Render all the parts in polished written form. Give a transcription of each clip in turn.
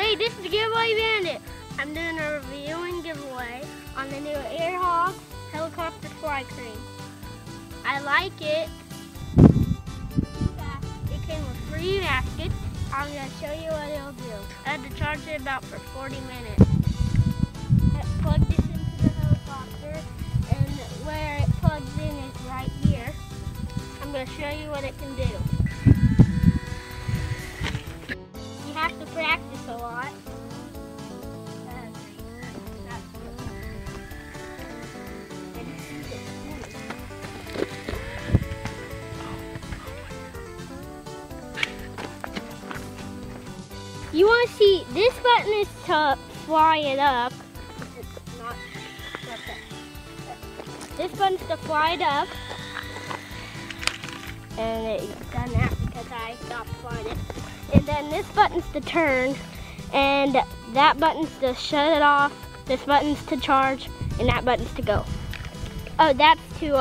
Hey, this is Giveaway Bandit. I'm doing a review and giveaway on the new Hogs helicopter fly crane. I like it. It came with 3 baskets. I'm going to show you what it'll do. I had to charge it about for 40 minutes. I plug this into the helicopter, and where it plugs in is right here. I'm going to show you what it can do. You have to practice a lot. You want to see, this button is to fly it up. It's not that. This button's to fly it up. And it's done that because I stopped flying it. And then this button's to turn. And that button's to shut it off. This button's to charge. And that button's to go. Oh, that's to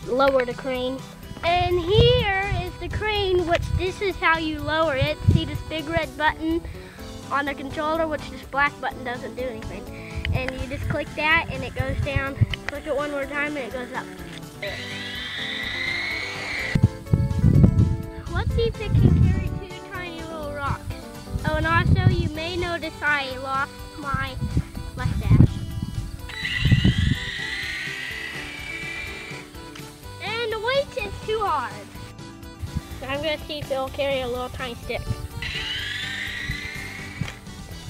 lower the crane. And here is the crane, which this is how you lower it. See this big red button on the controller, which this black button doesn't do anything. And you just click that and it goes down. Click it one more time and it goes up. Let's see if it can carry 2 tiny little rocks. Oh, and also you may notice I lost my mustache. And the weight is too hard. I'm going to see if it'll carry a little tiny stick.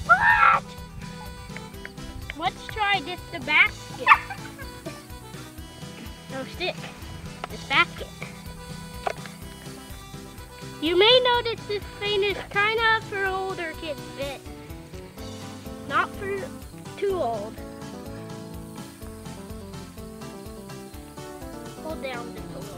What? Let's try just the basket. No stick, just basket. You may notice this thing is kind of for older kids fit. Not for too old. Hold down just a little.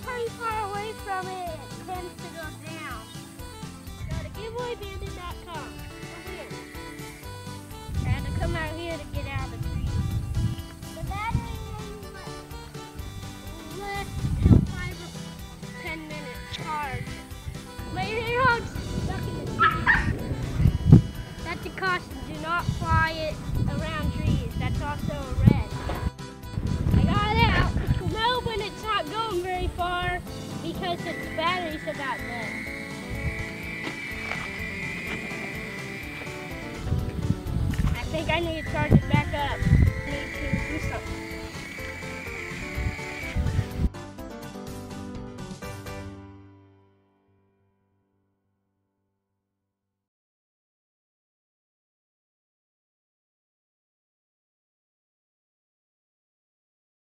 Pretty far away from it, it tends to go down. Go to giveawaybandit.com. Come here. I had to come out here to get out of the tree. The battery is less till 5 or 10 minutes charge. But your Hogs stuck in the tree. That's a caution. Do not fly it around trees. That's also a red. I got it out. Know when it's not going very far because its battery's about dead. I think I need to charge it back up. I need to do something.